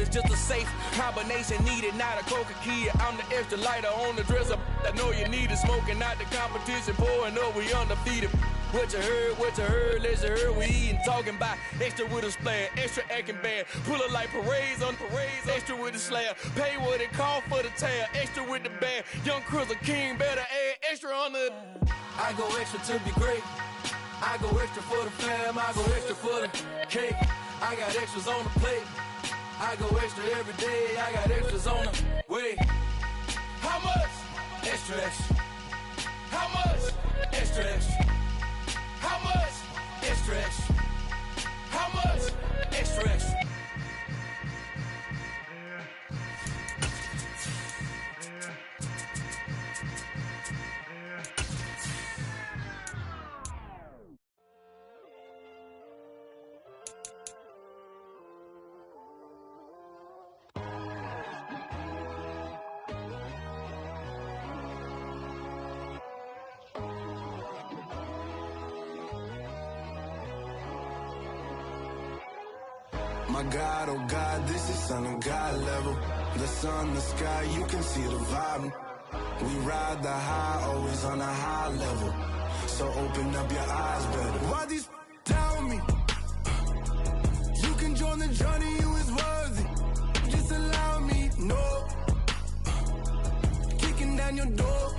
is just a safe combination needed, not a coca key. I'm the extra lighter on the dresser. I know you need it, smoking out the competition, pouring up, we undefeated. What you heard, let's you heard, we eating, talking about extra with a splash, extra acting bad, pull it like parades on parades, extra with the slab, pay what it cost for the tab, extra with the band, young Chris a king, better add extra on the. I go extra to be great, I go extra for the fam, I go extra for the cake, I got extras on the plate, I go extra every day, I got extras on the way. How much? Extra, extra. How much? Extra, extra. How much? Extra, extra. How much? Extra, extra. My God, oh God, this is Son of God level. The sun, the sky, you can see the vibe. We ride the high, always on a high level. So open up your eyes better. Why these tell me? You can join the journey, you is worthy. Just allow me, no. Kicking down your door.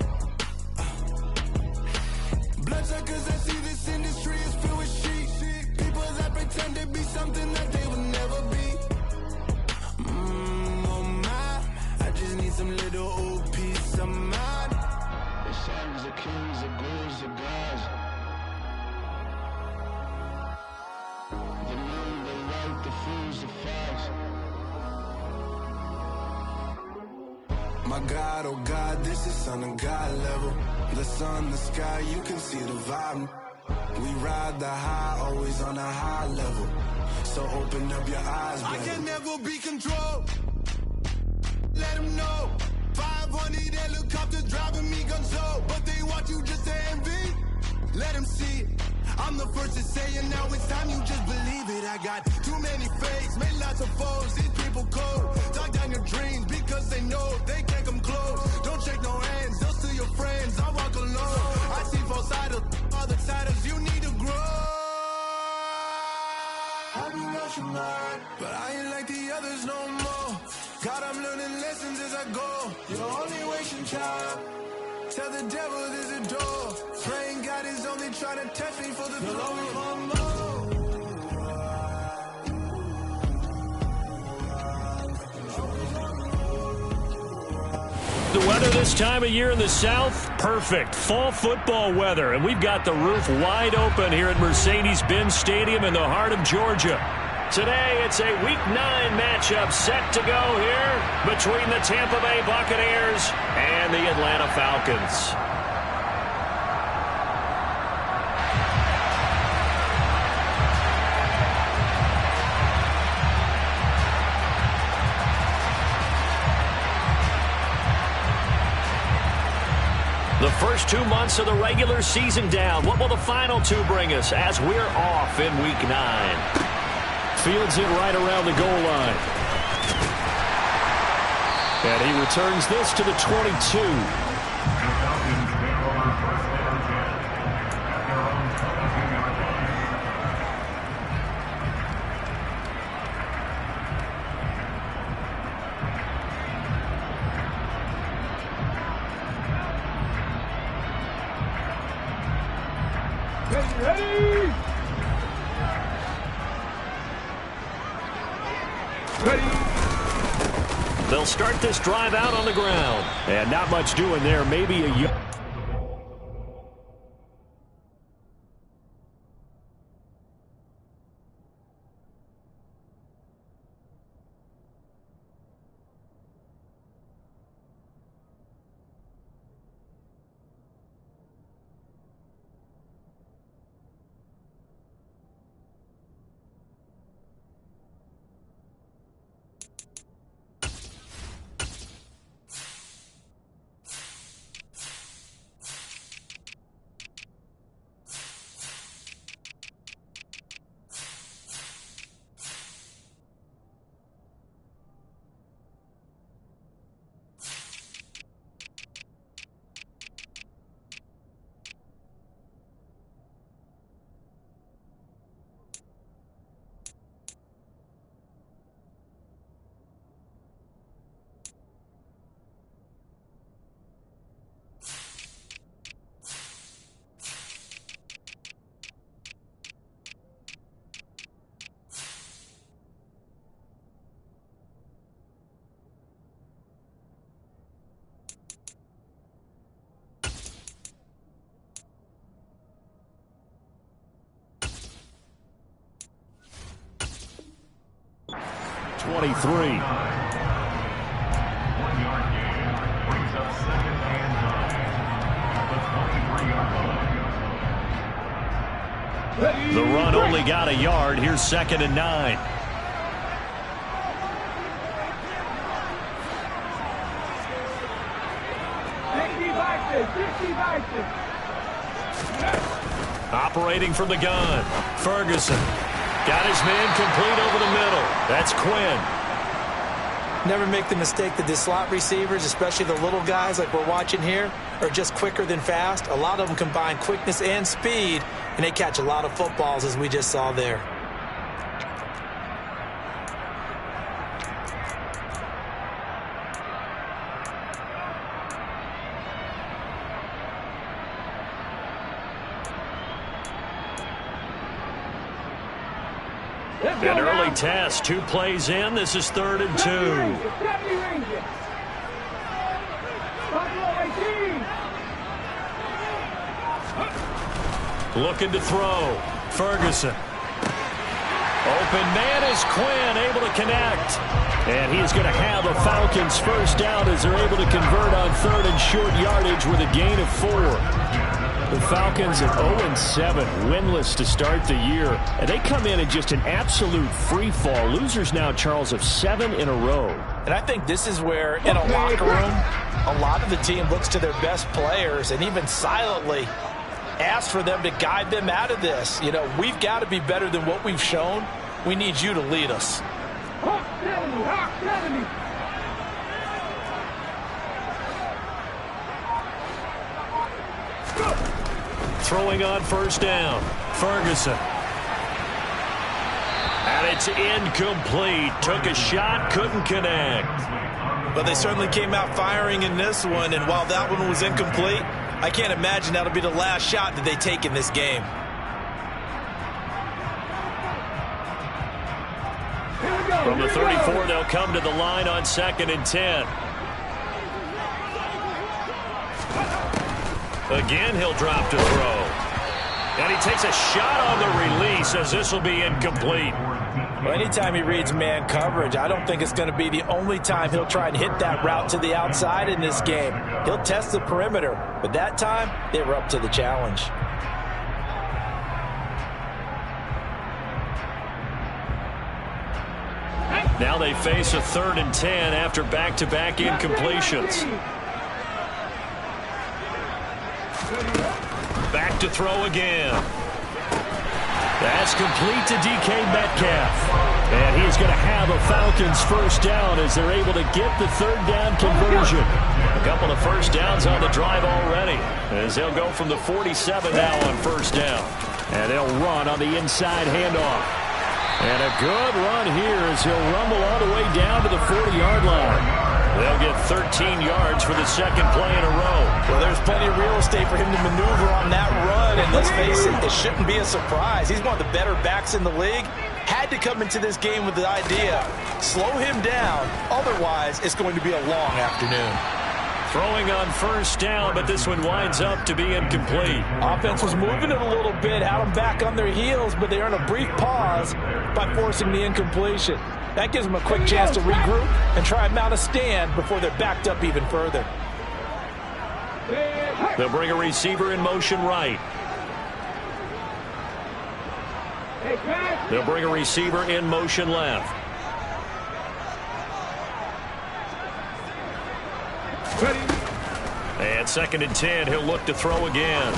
Bloodshot cause I see this industry is filled with sheep. People that pretend to be something that they will never be. Oh my, I just need some little old peace of mind. The sons of kings, the ghouls, the gods. The moon, the light, the fools, the facts. My God, oh God, this is Son of God level. The sun, the sky, you can see the vibe. We ride the high, always on a high level. So open up your eyes, baby. I can never be controlled. Let them know. 500 helicopters driving me gonzo. But they want you just to envy. Let them see it. I'm the first to say it, now it's time you just believe it. I got too many fakes, made lots of foes. These people cold. Talk down your dreams because they know they can't come close. Don't shake no hands, they'll steal your friends. I walk alone. I see false idols, other titles, you need to grow. Have you lost your mind? But I ain't like the others no more. God, I'm learning lessons as I go. You're only wasting time. Tell the devil there's a door. Praying God is only trying to test me for the glory for more. The weather this time of year in the South, perfect. Fall football weather, and we've got the roof wide open here at Mercedes-Benz Stadium in the heart of Georgia. Today, it's a Week 9 matchup set to go here between the Tampa Bay Buccaneers and the Atlanta Falcons. The first 2 months of the regular season down. What will the final two bring us as we're off in Week 9? Fields it right around the goal line. And he returns this to the 22. Ready! They'll start this drive out on the ground. And not much doing there. Maybe a... 23. The run only got a yard. Here's 2nd and 9. Operating from the gun. Ferguson got his man complete over the middle. That's Quinn. Never make the mistake that the slot receivers, especially the little guys like we're watching here, are just quicker than fast. A lot of them combine quickness and speed, and they catch a lot of footballs, as we just saw there. An early test, 2 plays in. This is 3rd and 2. Looking to throw. Ferguson. Open man is Quinn, able to connect. And he's going to have a Falcons first down as they're able to convert on 3rd and short yardage with a gain of 4. The Falcons at 0-7, winless to start the year. And they come in just an absolute free fall. Losers now, Charles, of 7 in a row. And I think this is where, in a locker room, a lot of the team looks to their best players and even silently asks for them to guide them out of this. You know, we've got to be better than what we've shown. We need you to lead us. Throwing on first down. Ferguson. And it's incomplete. Took a shot, couldn't connect. But they certainly came out firing in this one, and while that one was incomplete, I can't imagine that'll be the last shot that they take in this game. From the 34, they'll come to the line on 2nd and 10. Again, he'll drop to throw. And he takes a shot on the release as this will be incomplete. Well, anytime he reads man coverage, I don't think it's going to be the only time he'll try and hit that route to the outside in this game. He'll test the perimeter, but that time, they were up to the challenge. Now they face a 3rd and 10 after back-to-back incompletions. Back to throw again. That's complete to DK Metcalf. And he's going to have a Falcons first down as they're able to get the 3rd down conversion. A couple of first downs on the drive already as they'll go from the 47 now on first down. And they'll run on the inside handoff. And a good run here as he'll rumble all the way down to the 40-yard line. They'll get 13 yards for the 2nd play in a row. Well, there's plenty of real estate for him to maneuver on that run, and let's face it, it shouldn't be a surprise. He's one of the better backs in the league. Had to come into this game with the idea, slow him down, otherwise it's going to be a long afternoon. Throwing on first down, but this one winds up to be incomplete. Offense was moving it a little bit, had them back on their heels, but they earn a brief pause by forcing the incompletion. That gives them a quick chance to regroup and try and mount a stand before they're backed up even further. They'll bring a receiver in motion right. They'll bring a receiver in motion left. And 2nd and 10, he'll look to throw again.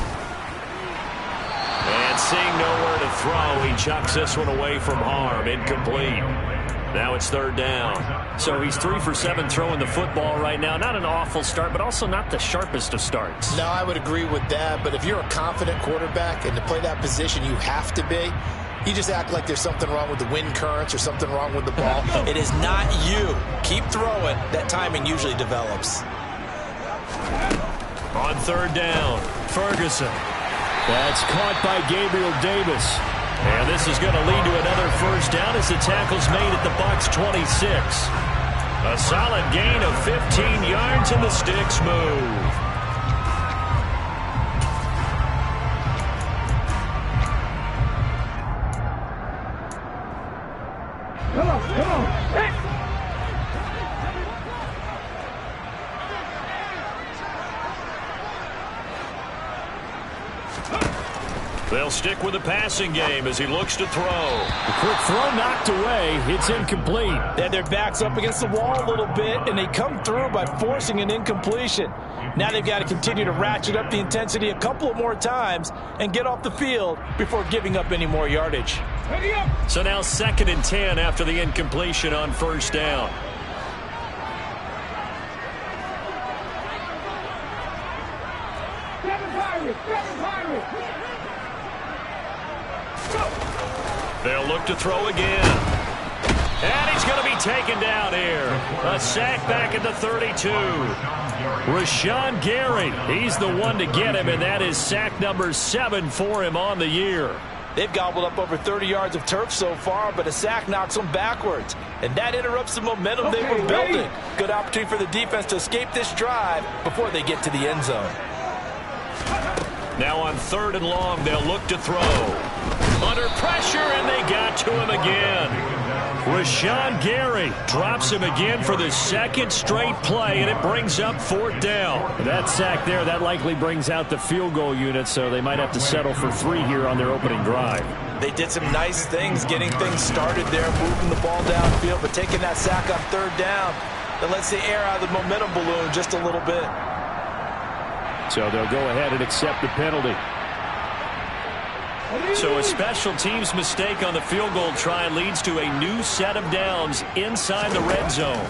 And seeing nowhere to throw, he chucks this one away from harm. Incomplete. Now it's 3rd down. So he's 3 for 7 throwing the football right now. Not an awful start, but also not the sharpest of starts. No, I would agree with that. But if you're a confident quarterback and to play that position you have to be, you just act like there's something wrong with the wind currents or something wrong with the ball. It is not you. Keep throwing. That timing usually develops. On 3rd down, Ferguson. That's caught by Gabriel Davis. And this is going to lead to another first down as the tackle's made at the Bucs 26. A solid gain of 15 yards and the sticks move. Come on. They'll stick with the passing game as he looks to throw. The quick throw knocked away. It's incomplete. They had their backs up against the wall a little bit, and they come through by forcing an incompletion. Now they've got to continue to ratchet up the intensity a couple of more times and get off the field before giving up any more yardage. So now 2nd and 10 after the incompletion on 1st down. They'll look to throw again. And he's going to be taken down here. A sack back at the 32. Rashawn Gary, he's the one to get him, and that is sack number 7 for him on the year. They've gobbled up over 30 yards of turf so far, but a sack knocks them backwards. And that interrupts the momentum they were building. Good opportunity for the defense to escape this drive before they get to the end zone. Now on 3rd and long, they'll look to throw. Under pressure, and they got to him again. Rashawn Gary drops him again for the 2nd straight play, and it brings up 4th down. That sack there, that likely brings out the field goal unit, so they might have to settle for 3 here on their opening drive. They did some nice things getting things started there, moving the ball downfield, but taking that sack on 3rd down, that lets the air out of the momentum balloon just a little bit. So they'll go ahead and accept the penalty. So a special teams mistake on the field goal try leads to a new set of downs inside the red zone.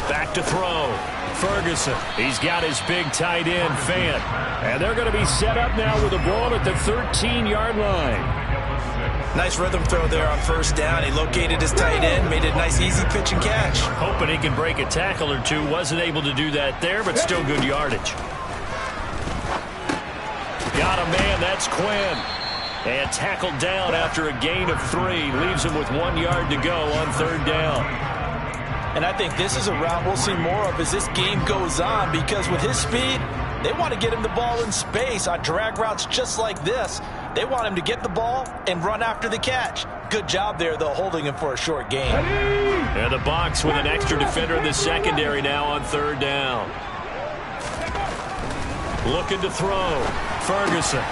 Back to throw. Ferguson. He's got his big tight end, Fant. And they're going to be set up now with the ball at the 13-yard line. Nice rhythm throw there on 1st down. He located his tight end, made a nice easy pitch and catch. Hoping he can break a tackle or two. Wasn't able to do that there, but still good yardage. Got a man. That's Quinn. And tackled down after a gain of 3. Leaves him with 1 yard to go on 3rd down. And I think this is a route we'll see more of as this game goes on, because with his speed, they want to get him the ball in space on drag routes just like this. They want him to get the ball and run after the catch. Good job there, though, holding him for a short gain. And the box with an extra defender in the secondary now on 3rd down. Looking to throw. Ferguson.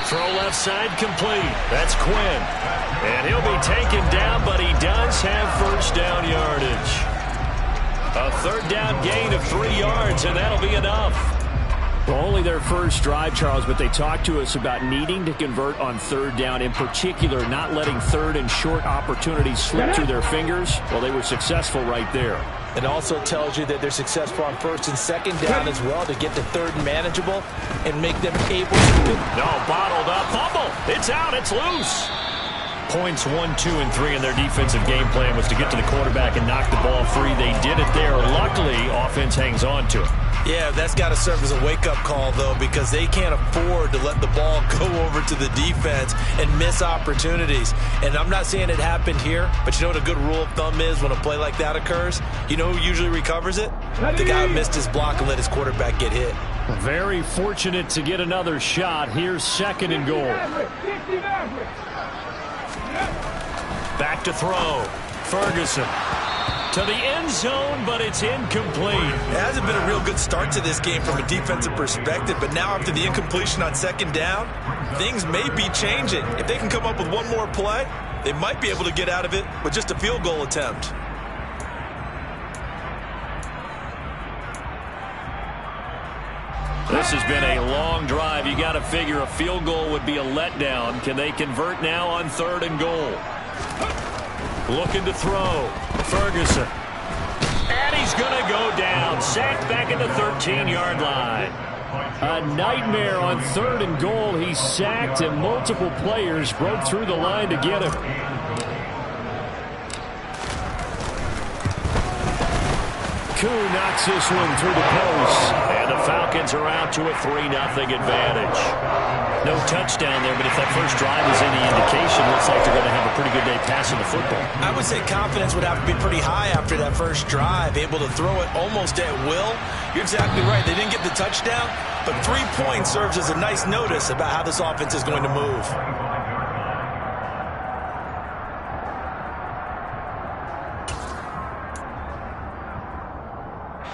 Throw left side complete. That's Quinn. And he'll be taken down, but he does have 1st down yardage. A 3rd down gain of 3 yards, and that'll be enough. Well, only their first drive, Charles, but they talked to us about needing to convert on 3rd down, in particular not letting 3rd and short opportunities slip through their fingers. Well, they were successful right there. It also tells you that they're successful on 1st and 2nd down as well to get to 3rd and manageable and make them able to... No, bottled up. Fumble. It's out. It's loose. Points 1, 2, and 3 in their defensive game plan was to get to the quarterback and knock the ball free. They did it there. Luckily, offense hangs on to it. Yeah, that's got to serve as a wake-up call, though, because they can't afford to let the ball go over to the defense and miss opportunities. And I'm not saying it happened here, but you know what a good rule of thumb is when a play like that occurs? You know who usually recovers it? The guy who missed his block and let his quarterback get hit. Very fortunate to get another shot. Here's 2nd and goal. Back to throw. Ferguson. To the end zone, but it's incomplete. It hasn't been a real good start to this game from a defensive perspective, but now after the incompletion on 2nd down, things may be changing. If they can come up with one more play, they might be able to get out of it with just a field goal attempt. This has been a long drive. You got to figure a field goal would be a letdown. Can they convert now on 3rd and goal? Looking to throw. Ferguson. And he's going to go down. Sacked back at the 13-yard line. A nightmare on 3rd and goal. He's sacked, and multiple players broke through the line to get him. Koo knocks this one through the post. And the Falcons are out to a 3-0 advantage. No touchdown there, but if that first drive is any indication, looks like they're going to have a pretty good day passing the football. I would say confidence would have to be pretty high after that first drive, able to throw it almost at will. You're exactly right. They didn't get the touchdown, but 3 points serves as a nice notice about how this offense is going to move.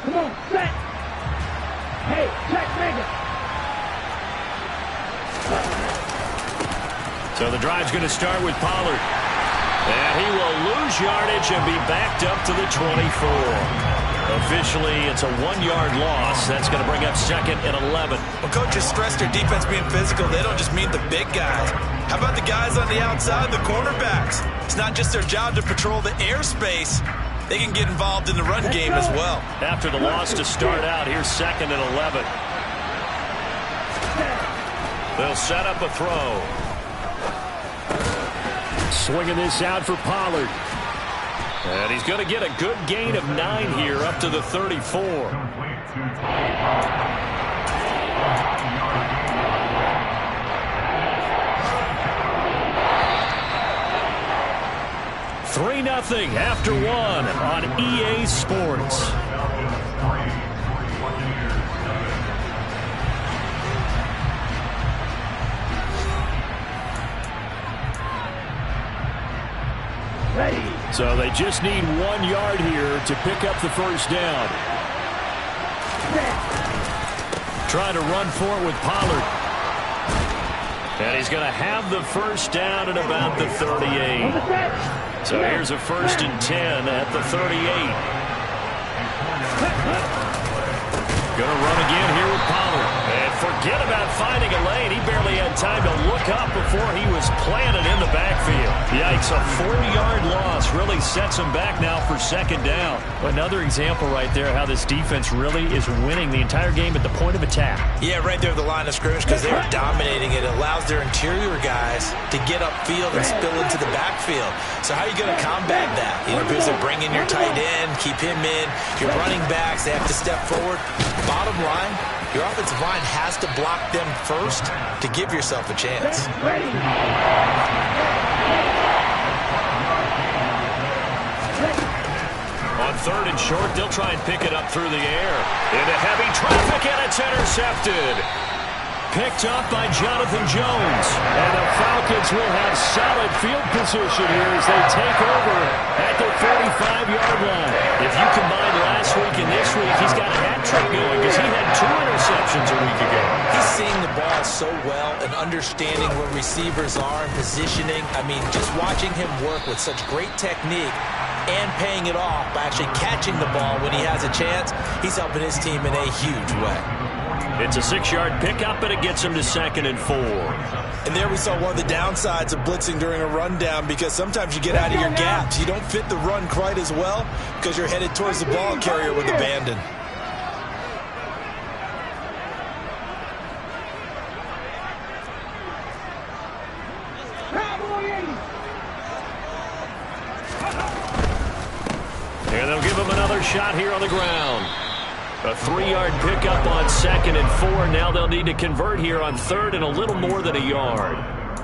Come on, set. Hey, check, nigga. So the drive's going to start with Pollard. And he will lose yardage and be backed up to the 24. Officially, it's a 1-yard loss. That's going to bring up 2nd and 11. Well, coaches stress their defense being physical. They don't just mean the big guys. How about the guys on the outside, the cornerbacks? It's not just their job to patrol the airspace. They can get involved in the run game as well. After the loss to start out, here's 2nd and 11. They'll set up a throw. Swinging this out for Pollard. And he's going to get a good gain of 9 here up to the 34. 3-0 after 1 on EA Sports. So they just need 1 yard here to pick up the first down. Trying to run for it with Pollard. And he's going to have the first down at about the 38. So here's a 1st and 10 at the 38. Going to run again here with Pollard. And forget about finding a lane. He barely had time to look up before he was planted in the backfield. Yikes, a 4-yard loss really sets him back now for 2nd down. Another example right there how this defense really is winning the entire game at the point of attack. Yeah, right there at the line of scrimmage because they are dominating it. It allows their interior guys to get upfield and spill into the backfield. So how are you going to combat that? You know, because they bring in your tight end, keep him in. Your running backs, they have to step forward. Bottom line, your offensive line has to block them first to give yourself a chance. On 3rd and short, they'll try and pick it up through the air. Into heavy traffic, and it's intercepted. Picked up by Jonathan Jones. And the Falcons will have solid field position here as they take over at the 45-yard line. If you combine last week and this week, he's got a hat trick going because he had 2 interceptions a week ago. He's seeing the ball so well and understanding where receivers are and positioning. I mean, just watching him work with such great technique and paying it off by actually catching the ball when he has a chance, he's helping his team in a huge way. It's a 6-yard pickup, and it gets him to 2nd and 4. And there we saw one of the downsides of blitzing during a rundown because sometimes you get out of your gaps. You don't fit the run quite as well because you're headed towards the ball carrier with abandon. And they'll give him another shot here on the ground. A 3-yard pickup on 2nd and 4. Now they'll need to convert here on 3rd and a little more than a yard.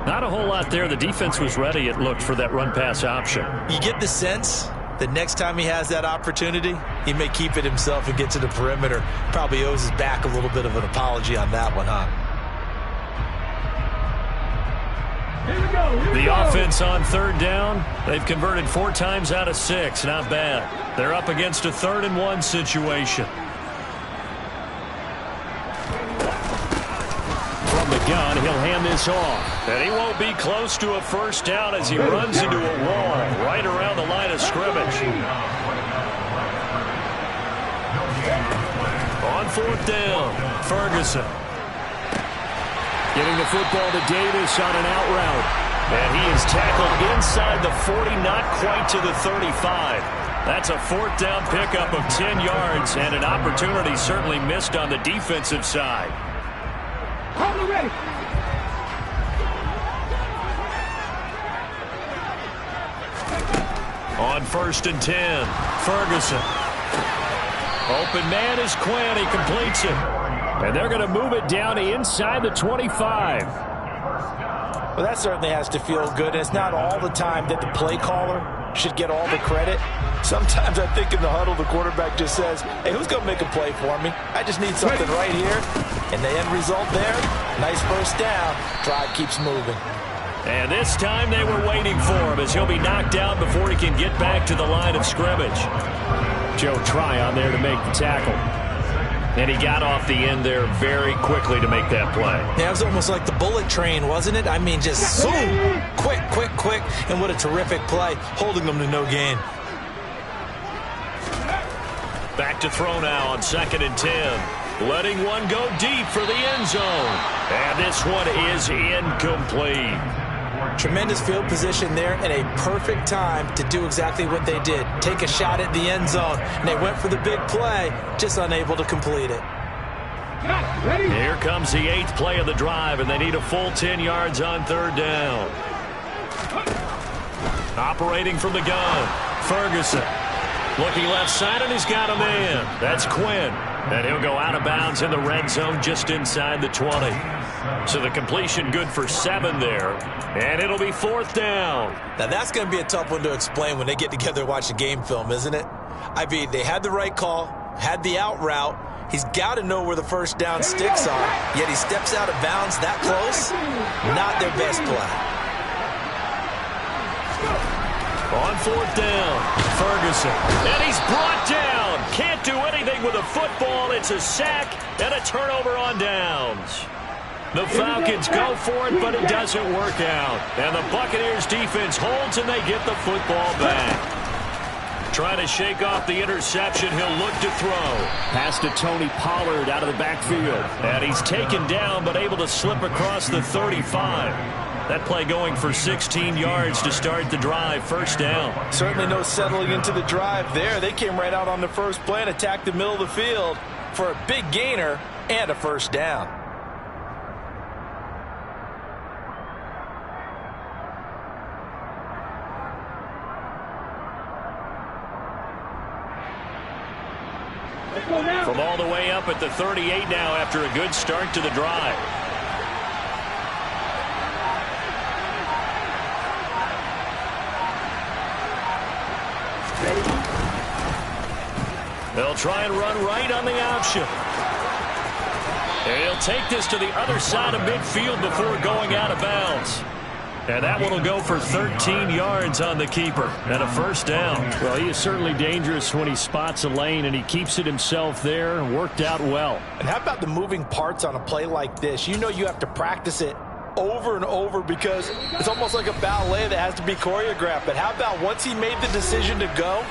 Not a whole lot there. The defense was ready, it looked, for that run-pass option. You get the sense that next time he has that opportunity, he may keep it himself and get to the perimeter. Probably owes his back a little bit of an apology on that one, huh? The offense on 3rd down, they've converted 4 times out of 6. Not bad. They're up against a 3rd and 1 situation. From the gun, he'll hand this off. And he won't be close to a first down as he runs into a wall right around the line of scrimmage. On 4th down, Ferguson. Getting the football to Davis on an out route. And he is tackled inside the 40, not quite to the 35. That's a 4th down pickup of 10 yards and an opportunity certainly missed on the defensive side. On 1st and 10, Ferguson. Open man is Quinn. He completes it. And they're going to move it down to inside the 25. Well, that certainly has to feel good. And it's not all the time that the play caller should get all the credit. Sometimes I think in the huddle, the quarterback just says, hey, who's going to make a play for me? I just need something right here. And the end result there, nice first down. Drive keeps moving. And this time they were waiting for him as he'll be knocked down before he can get back to the line of scrimmage. Joe Tryon there to make the tackle. And he got off the end there very quickly to make that play. Yeah, it was almost like the bullet train, wasn't it? I mean, just zoom, quick, and what a terrific play, holding them to no gain. Back to throw now on 2nd and 10. Letting one go deep for the end zone. And this one is incomplete. Tremendous field position there and a perfect time to do exactly what they did. Take a shot at the end zone. And they went for the big play, just unable to complete it. Here comes the 8th play of the drive, and they need a full 10 yards on 3rd down. Operating from the gun, Ferguson. Looking left side, and he's got a man. That's Quinn. And he'll go out of bounds in the red zone just inside the 20. So the completion good for 7 there. And it'll be 4th down. Now that's going to be a tough one to explain when they get together and watch the game film, isn't it? I mean, they had the right call, had the out route. He's got to know where the first down sticks are. Yet he steps out of bounds that close. Not their best play. On 4th down, Ferguson. And he's brought down. Can't do anything with a football. It's a sack and a turnover on downs. The Falcons go for it, but it doesn't work out. And the Buccaneers defense holds, and they get the football back. Trying to shake off the interception. He'll look to throw. Pass to Tony Pollard out of the backfield. And he's taken down, but able to slip across the 35. That play going for 16 yards to start the drive. 1st down. Certainly no settling into the drive there. They came right out on the first play and attacked the middle of the field for a big gainer and a 1st down. From all the way up at the 38 now after a good start to the drive. They'll try and run right on the option. And he'll take this to the other side of midfield before going out of bounds. And that one will go for 13 yards on the keeper and a 1st down. Well, he is certainly dangerous when he spots a lane, and he keeps it himself there and worked out well. And how about the moving parts on a play like this? You know you have to practice it over and over because it's almost like a ballet that has to be choreographed. But how about once he made the decision to go,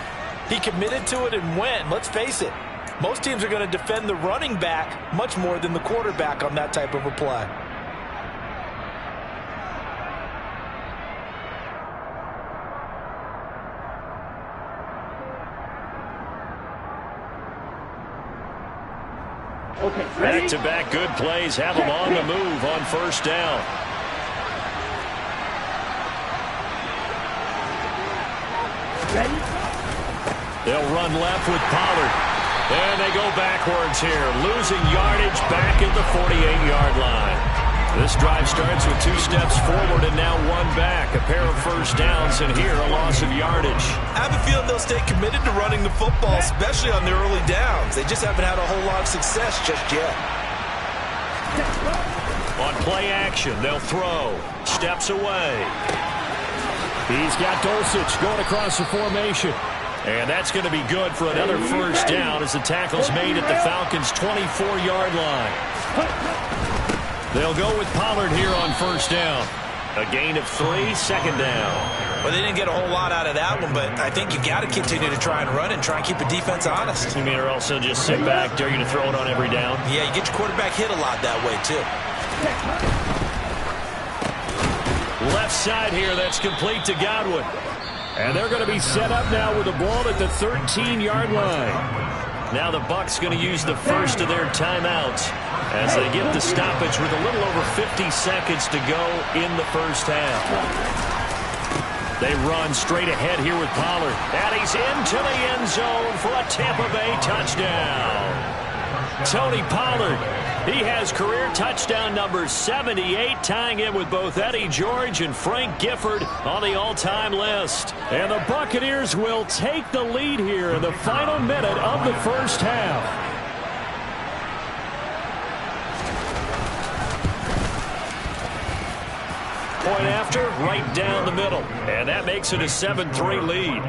he committed to it and went. Let's face it, most teams are going to defend the running back much more than the quarterback on that type of a play. Back-to-back good plays have them on the move on 1st down. They'll run left with Pollard. And they go backwards here, losing yardage back at the 48-yard line. This drive starts with 2 steps forward and now 1 back. A pair of 1st downs, and here a loss of yardage. I have a feeling they'll stay committed to running the football, especially on the early downs. They just haven't had a whole lot of success just yet. On play action, they'll throw. Steps away. He's got Dulcich going across the formation. And that's going to be good for another 1st down as the tackle's made at the Falcons' 24-yard line. They'll go with Pollard here on 1st down. A gain of 3, 2nd down. Well, they didn't get a whole lot out of that one, but I think you got to continue to try and run and try and keep the defense honest. You mean, or else they'll just sit back, dare you to throw it on every down? Yeah, you get your quarterback hit a lot that way, too. Left side here, that's complete to Godwin. And they're going to be set up now with the ball at the 13-yard line. Now the Bucs going to use the first of their timeouts as they get the stoppage with a little over 50 seconds to go in the 1st half. They run straight ahead here with Pollard. And he's into the end zone for a Tampa Bay touchdown. Tony Pollard, he has career touchdown number 78, tying it with both Eddie George and Frank Gifford on the all-time list. And the Buccaneers will take the lead here in the final minute of the 1st half. Point after, right down the middle. And that makes it a 7-3 lead.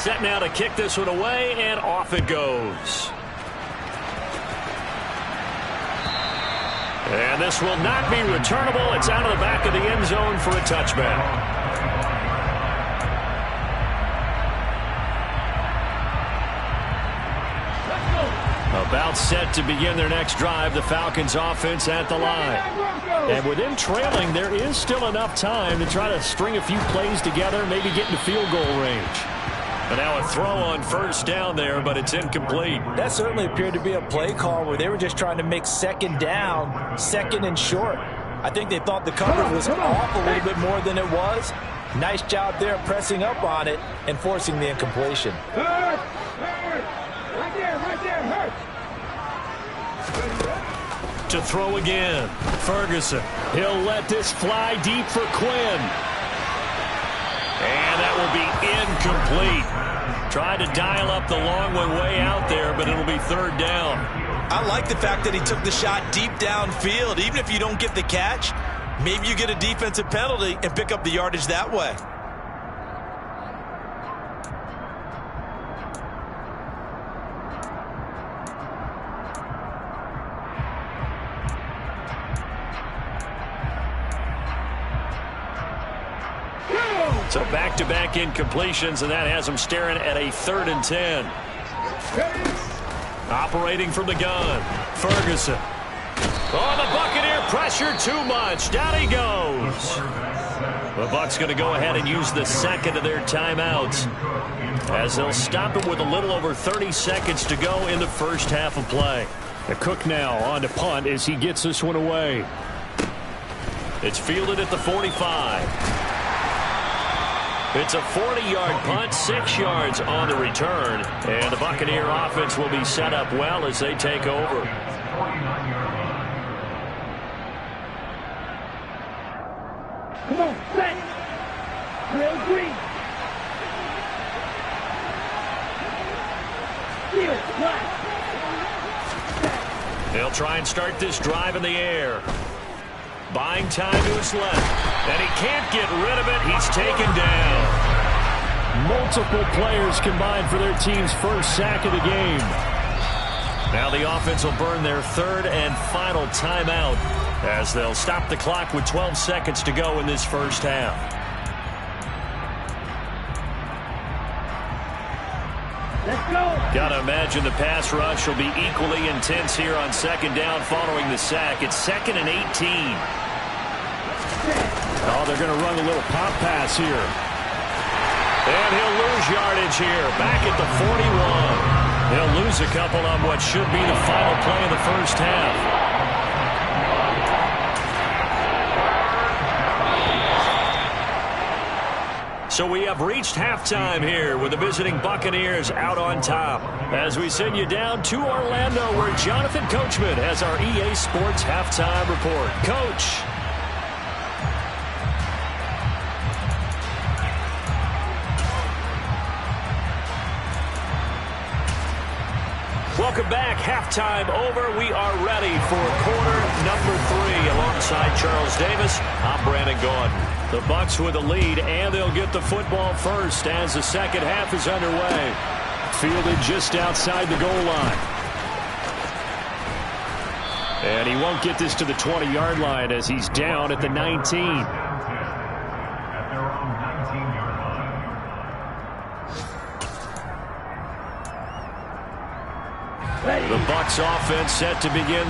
Set now to kick this one away, and off it goes. And this will not be returnable. It's out of the back of the end zone for a touchback. About set to begin their next drive, the Falcons offense at the line. And with them trailing, there is still enough time to try to string a few plays together, maybe get into field goal range. But now a throw on first down there, but it's incomplete. That certainly appeared to be a play call where they were just trying to make second down, second and short. I think they thought the coverage was off a little bit more than it was. Nice job there pressing up on it and forcing the incompletion. Right there, hurt. To throw again, Ferguson. He'll let this fly deep for Quinn. And that will be incomplete. Tried to dial up the long one way out there, but it'll be third down. I like the fact that he took the shot deep downfield. Even if you don't get the catch, maybe you get a defensive penalty and pick up the yardage that way. So back-to-back incompletions, and that has them staring at a 3rd and 10. Operating from the gun, Ferguson. Oh, the Buccaneer pressure too much. Down he goes. The Bucs going to go ahead and use the second of their timeouts as they'll stop it with a little over 30 seconds to go in the first half of play. The Cook now on to punt as he gets this one away. It's fielded at the 45. It's a 40-yard punt, 6 yards on the return. And the Buccaneer offense will be set up well as they take over. Come on, set. Real green. They'll try and start this drive in the air. Buying time to his left. And he can't get rid of it. He's taken down. Multiple players combined for their team's first sack of the game. Now the offense will burn their 3rd and final timeout as they'll stop the clock with 12 seconds to go in this first half. Let's go. Gotta imagine the pass rush will be equally intense here on 2nd down following the sack. It's 2nd and 18. Oh, they're going to run a little pop pass here. And he'll lose yardage here, back at the 41. He'll lose a couple on what should be the final play of the first half. So we have reached halftime here with the visiting Buccaneers out on top. As we send you down to Orlando, where Jonathan Coachman has our EA Sports halftime report. Coach. Welcome back. Halftime over. We are ready for quarter number 3. Alongside Charles Davis, I'm Brandon Gordon. The Bucs with the lead, and they'll get the football first as the second half is underway. Fielded just outside the goal line. And he won't get this to the 20-yard line as he's down at the 19. The Bucs offense set to begin